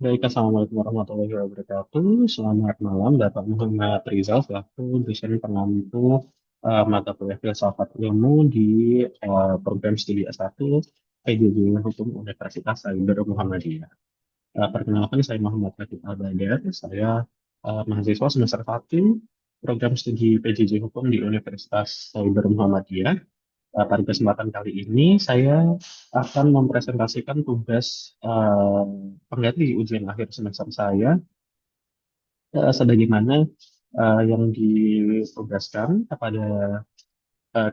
Baik, Assalamualaikum warahmatullahi wabarakatuh. Selamat malam, Bapak Muhammad Rizal, selaku dosen pengampu mata kuliah filsafat ilmu di program studi S1 PJJ Hukum Universitas Sayyidina Muhammadiyah. Perkenalkan, saya Muhammad Latif Al-Badar. Saya mahasiswa semester 1 program studi PJJ Hukum di Universitas Sayyidina Muhammadiyah. Pada kesempatan kali ini saya akan mempresentasikan tugas pengganti ujian akhir semester saya sebagaimana yang ditugaskan kepada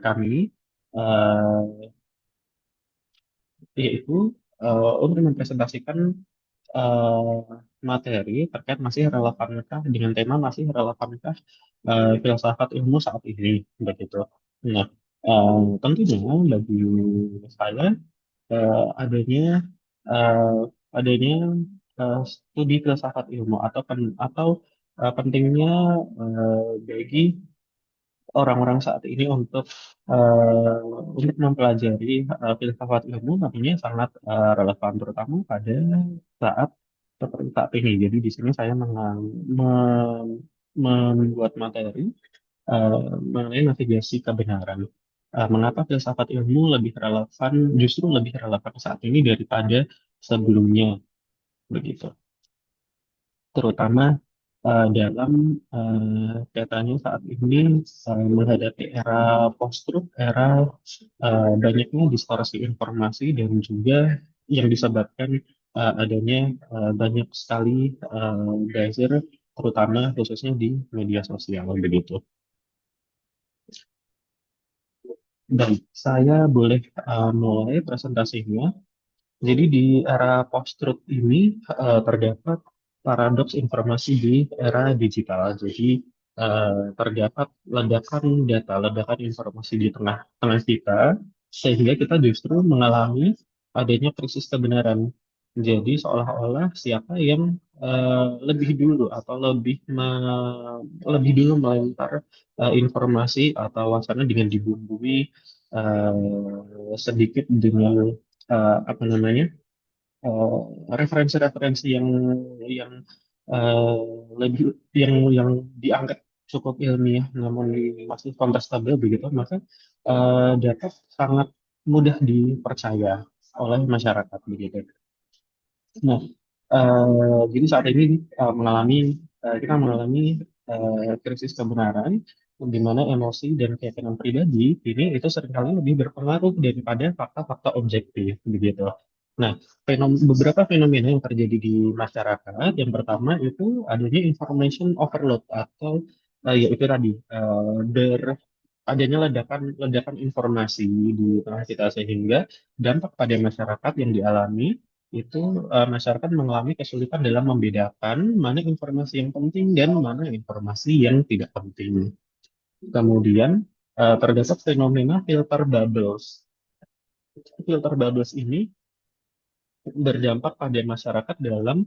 kami, eh, yaitu untuk mempresentasikan eh, materi terkait masih relevankah dengan tema masih relevankah filsafat ilmu saat ini begitu. Nah, tentunya bagi saya adanya eh, adanya studi filsafat ilmu atau pentingnya bagi orang-orang saat ini untuk mempelajari filsafat ilmu nantinya sangat relevan terutama pada saat seperti saat ini. Jadi di sini saya membuat materi mengenai navigasi kebenaran. Mengapa filsafat ilmu justru lebih relevan saat ini daripada sebelumnya, begitu. Terutama dalam katanya saat ini menghadapi era post-truth, era banyaknya distorsi informasi dan juga yang disebabkan adanya banyak sekali buzzer, terutama khususnya di media sosial, begitu. Baik, saya boleh mulai presentasinya. Jadi di era post-truth ini terdapat paradoks informasi di era digital. Jadi terdapat ledakan data, ledakan informasi di tengah-tengah kita, sehingga kita justru mengalami adanya krisis kebenaran. Jadi seolah-olah siapa yang lebih dulu atau lebih dulu melempar informasi atau wacana dengan dibumbui sedikit dengan apa namanya eh, referensi-referensi yang eh, lebih yang dianggap cukup ilmiah namun masih contestable begitu, maka dapat sangat mudah dipercaya oleh masyarakat begitu. Nah, jadi saat ini kita mengalami krisis kebenaran di mana emosi dan keyakinan pribadi ini itu seringkali lebih berpengaruh daripada fakta-fakta objektif begitu. Nah, beberapa fenomena yang terjadi di masyarakat, yang pertama itu adanya information overload atau yaitu tadi adanya ledakan informasi di tengah kita sehingga dampak pada masyarakat yang dialami itu masyarakat mengalami kesulitan dalam membedakan mana informasi yang penting dan mana informasi yang tidak penting. Kemudian terdapat fenomena filter bubbles. Filter bubbles ini berdampak pada masyarakat dalam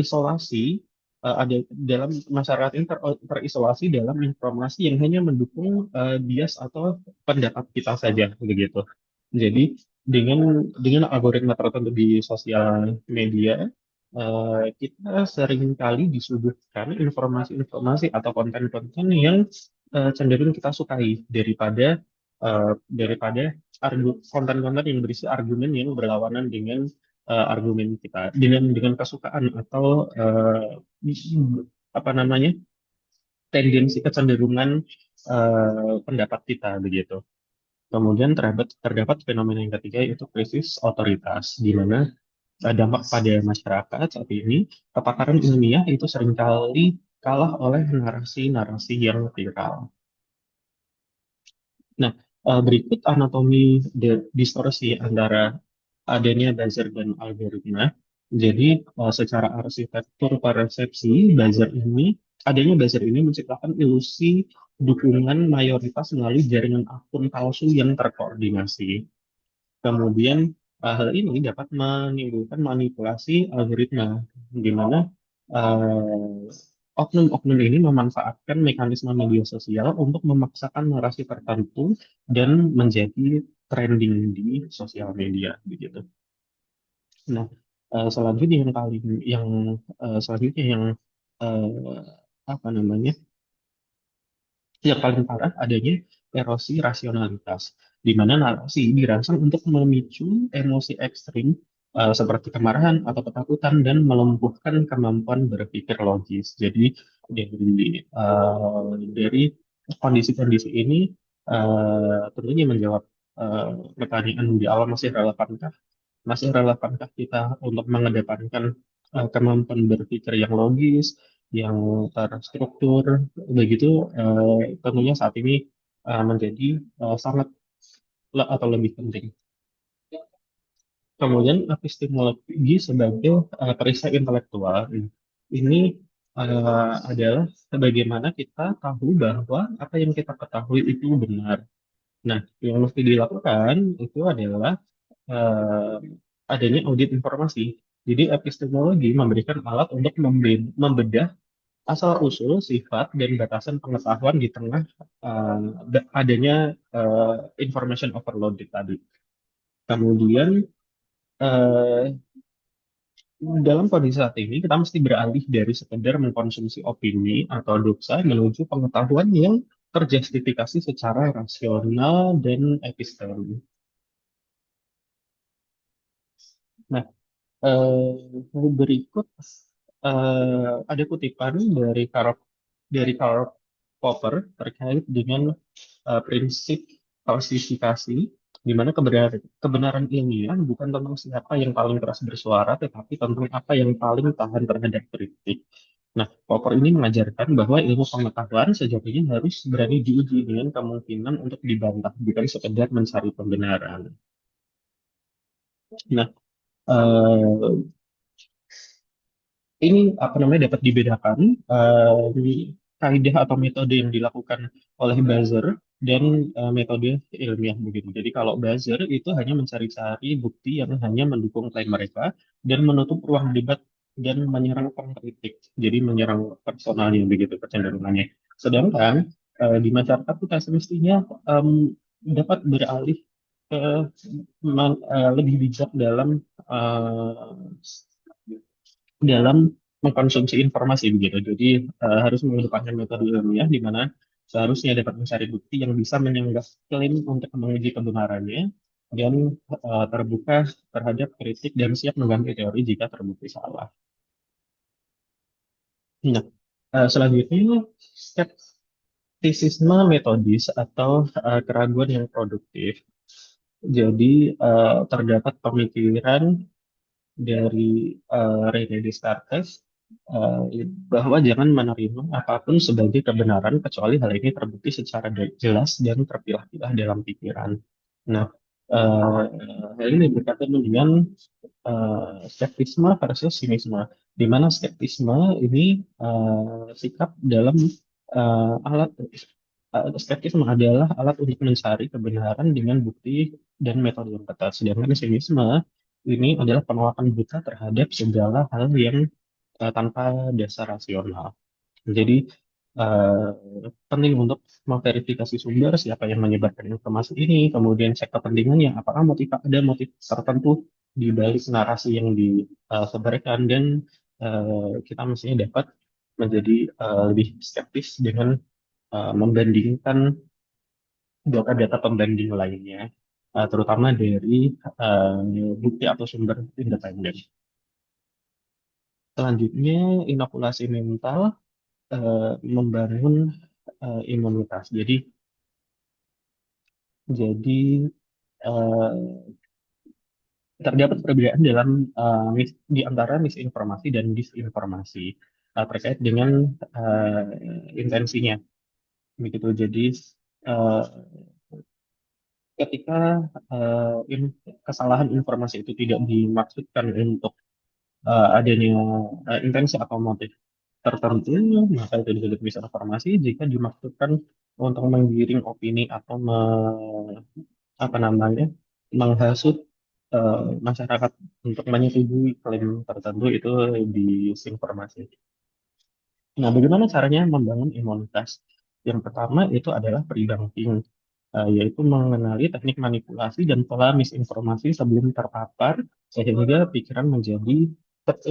isolasi ada dalam masyarakat ini terisolasi dalam informasi yang hanya mendukung bias atau pendapat kita saja begitu. Jadi dengan algoritma tertentu di sosial media kita seringkali disuguhkan informasi-informasi atau konten-konten yang cenderung kita sukai daripada konten-konten yang berisi argumen yang berlawanan dengan argumen kita dengan kesukaan atau apa namanya tendensi kecenderungan pendapat kita begitu. Kemudian terdapat fenomena yang ketiga yaitu krisis otoritas, di mana dampak pada masyarakat saat ini kepakaran ilmiah itu seringkali kalah oleh narasi-narasi yang viral. Nah, berikut anatomi distorsi antara adanya buzzer dan algoritma. Jadi, secara arsitektur persepsi, adanya buzzer ini menciptakan ilusi dukungan mayoritas melalui jaringan akun palsu yang terkoordinasi. Kemudian, hal ini dapat menimbulkan manipulasi algoritma, di mana eh, oknum-oknum ini memanfaatkan mekanisme media sosial untuk memaksakan narasi tertentu dan menjadi trending di sosial media, begitu. Nah, Selanjutnya yang paling yang selanjutnya yang eh, apa namanya yang paling parah adanya erosi rasionalitas, di mana narasi dirancang untuk memicu emosi ekstrim seperti kemarahan atau ketakutan dan melumpuhkan kemampuan berpikir logis. Jadi dari kondisi-kondisi ini tentunya menjawab eh, pertanyaan di awal, masih relevankah kita untuk mengedepankan kemampuan berpikir yang logis, yang terstruktur, begitu tentunya saat ini menjadi sangat atau lebih penting. Kemudian epistemologi sebagai perisai intelektual ini adalah bagaimana kita tahu bahwa apa yang kita ketahui itu benar. Nah, yang mesti dilakukan itu adalah eh, adanya audit informasi. Jadi epistemologi memberikan alat untuk membedah asal-usul, sifat, dan batasan pengetahuan di tengah adanya information overload tadi. Kemudian eh, dalam kondisi saat ini kita mesti beralih dari sekedar mengkonsumsi opini atau doxa menuju pengetahuan yang terjustifikasi secara rasional dan epistemi. Nah, berikut ada kutipan dari Karl Popper terkait dengan prinsip falsifikasi, di mana kebenaran ilmiah bukan tentang siapa yang paling keras bersuara, tetapi tentang apa yang paling tahan terhadap kritik. Nah, Popper ini mengajarkan bahwa ilmu pengetahuan sejatinya harus berani diuji dengan kemungkinan untuk dibantah, bukan sekedar mencari pembenaran. Nah, eh, ini apa namanya dapat dibedakan di kaidah atau metode yang dilakukan oleh buzzer dan metode ilmiah begitu. Jadi kalau buzzer itu hanya mencari-cari bukti yang hanya mendukung klaim mereka dan menutup ruang debat dan menyerang pengkritik. Jadi menyerang personalnya begitu kecenderungannya. Sedangkan di masyarakat kita semestinya em, dapat beralih ke lebih bijak dalam mengkonsumsi informasi begitu. Jadi harus mengedepankan metode ilmiah di mana seharusnya dapat mencari bukti yang bisa menyanggah klaim untuk menguji kebenarannya dan terbuka terhadap kritik dan siap mengganti teori jika terbukti salah. Nah, selanjutnya skeptisisme metodis atau keraguan yang produktif. Jadi terdapat pemikiran dari René Descartes bahwa jangan menerima apapun sebagai kebenaran kecuali hal ini terbukti secara jelas dan terpilah-pilah dalam pikiran. Nah, eh, hal ini berkaitan dengan skeptisme versus sinisme, di mana skeptisme ini sikap dalam alat skeptisme adalah alat untuk mencari kebenaran dengan bukti dan metode yang ketat, sedangkan sinisme ini adalah penolakan buta terhadap segala hal yang tanpa dasar rasional. Jadi eh, penting untuk memverifikasi sumber siapa yang menyebarkan informasi ini, kemudian cek kepentingannya, apakah ada motif tertentu di balik narasi yang disebarkan, dan kita mestinya dapat menjadi lebih skeptis dengan membandingkan data-data pembanding lainnya, terutama dari bukti atau sumber independen. Selanjutnya, inokulasi mental membangun imunitas. Jadi eh, terdapat perbedaan di antara misinformasi dan disinformasi terkait dengan intensinya. Begitu. Jadi eh, ketika kesalahan informasi itu tidak dimaksudkan untuk adanya intensi atau motif tertentu, maka itu disebut misinformasi. Jika dimaksudkan untuk menggiring opini atau apa namanya menghasut masyarakat untuk menyetujui klaim tertentu, itu disinformasi. Nah, bagaimana caranya membangun imunitas? Yang pertama itu adalah pre-banking, yaitu mengenali teknik manipulasi dan pola misinformasi sebelum terpapar sehingga pikiran menjadi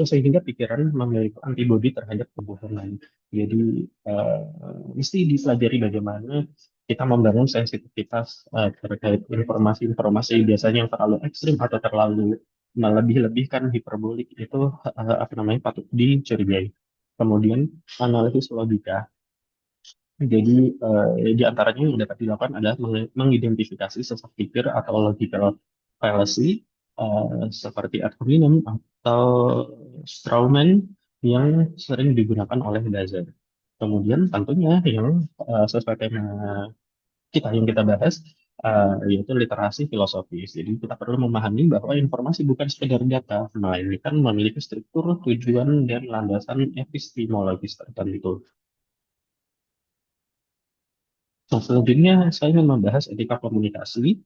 sehingga pikiran memiliki antibodi terhadap kebohongan. Jadi eh, mesti dipelajari bagaimana kita membangun sensitivitas terkait informasi-informasi biasanya yang terlalu ekstrim atau terlalu melebih-lebihkan hiperbolik itu apa namanya patut dicurigai. Kemudian analisis logika. Jadi di antaranya yang dapat dilakukan adalah mengidentifikasi sesat pikir atau logical fallacy seperti ad hominem atau strawman yang sering digunakan oleh buzzer. Kemudian tentunya yang sesuai tema yang kita bahas yaitu literasi filosofis. Jadi kita perlu memahami bahwa informasi bukan sekedar data, melainkan memiliki struktur, tujuan, dan landasan epistemologis tertentu. Nah, selanjutnya saya ingin membahas etika komunikasi,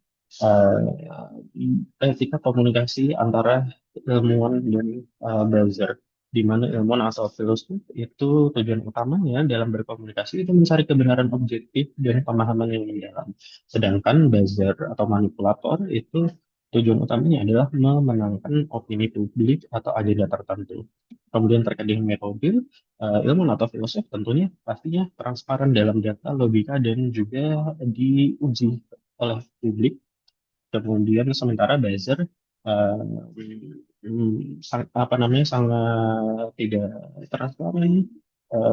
etika komunikasi antara ilmuwan dan buzzer, di mana ilmuwan atau filsuf itu tujuan utamanya dalam berkomunikasi itu mencari kebenaran objektif dan pemahaman yang mendalam. Sedangkan buzzer atau manipulator itu tujuan utamanya adalah memenangkan opini publik atau agenda tertentu. Kemudian terkait dengan metode, ilmuwan atau filosof tentunya pastinya transparan dalam data, logika, dan juga diuji oleh publik. Kemudian sementara buzzer apa namanya sangat tidak transparan,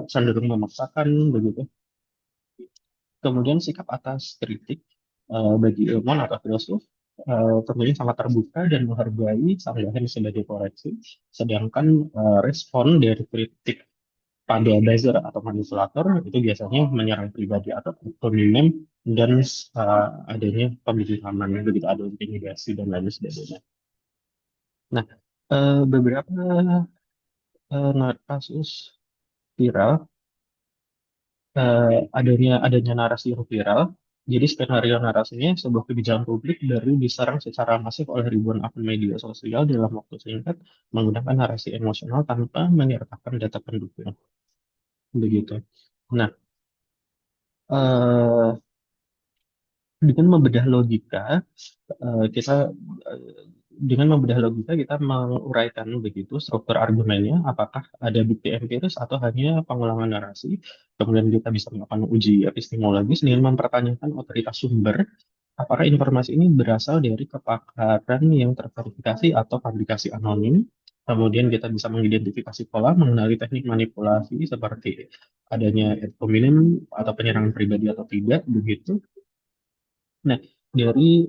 cenderung memaksakan begitu. Kemudian sikap atas kritik bagi ilmuwan atau filosof tentunya sangat terbuka dan menghargai sanggahan sebagai koreksi. Sedangkan respon dari kritik pada buzzer atau manipulator itu biasanya menyerang pribadi atau pemilih dan adanya pemisahan begitu ada intimidasi dan lain sebagainya. Nah, beberapa kasus viral adanya narasi yang viral. Jadi skenario narasinya sebuah kebijakan publik baru diserang secara masif oleh ribuan akun media sosial dalam waktu singkat menggunakan narasi emosional tanpa menyertakan data pendukung. Begitu. Nah, eh, dengan membedah logika, kita dengan membedah logika kita menguraikan begitu struktur argumennya, apakah ada bukti empiris atau hanya pengulangan narasi. Kemudian kita bisa melakukan uji epistemologis dengan mempertanyakan otoritas sumber, apakah informasi ini berasal dari kepakaran yang terverifikasi atau publikasi anonim. Kemudian kita bisa mengidentifikasi pola, mengenali teknik manipulasi seperti adanya ad hominem atau penyerangan pribadi atau tidak, begitu. Nah, dari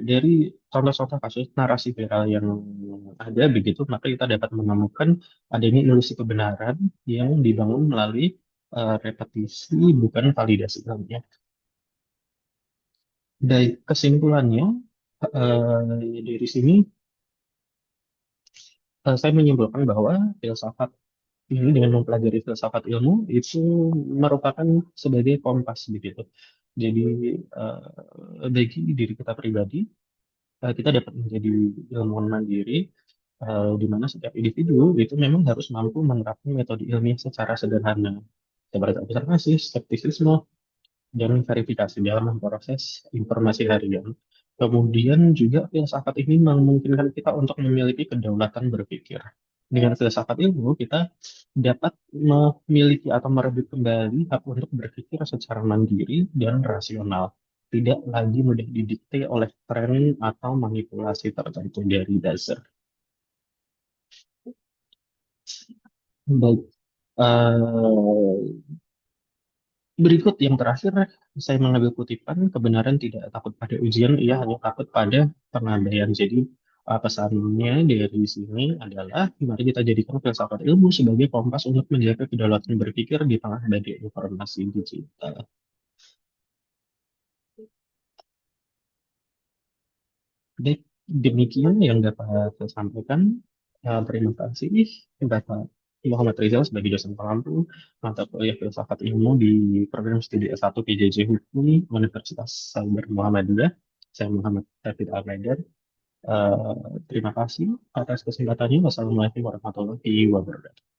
dari contoh-contoh kasus narasi viral yang ada begitu, maka kita dapat menemukan adanya ilusi kebenaran yang dibangun melalui repetisi, bukan validasi ilmiah. Dari kesimpulannya, dari sini saya menyimpulkan bahwa filsafat ini dengan mempelajari filsafat ilmu itu merupakan sebagai kompas begitu. Jadi bagi diri kita pribadi kita dapat menjadi ilmuwan mandiri, di mana setiap individu itu memang harus mampu menerapkan metode ilmiah secara sederhana, seperti observasi, skeptisisme, dan verifikasi dalam memproses informasi harian. Kemudian juga filsafat ini memungkinkan kita untuk memiliki kedaulatan berpikir. Dengan filsafat ilmu, kita dapat memiliki atau merebut kembali hak untuk berpikir secara mandiri dan rasional. Tidak lagi mudah didikte oleh tren atau manipulasi tertentu dari dasar. Baik, berikut yang terakhir, saya mengambil kutipan, kebenaran tidak takut pada ujian, ia hanya takut pada pengabaian. Jadi, pesannya dari sini adalah, mari kita jadikan filsafat ilmu sebagai kompas untuk menjaga kedaulatan berpikir di tengah badai informasi digital. Baik, demikian yang dapat saya sampaikan. Terima kasih Bapak Muhammad Rizal sebagai dosen pengampu mata kuliah filsafat ilmu di program studi S1 PJJ Hukum Universitas Sabar Muhammadiyah. Saya Muhammad David Al-Maidar. Terima kasih atas kesempatannya. Wassalamualaikum warahmatullahi wabarakatuh.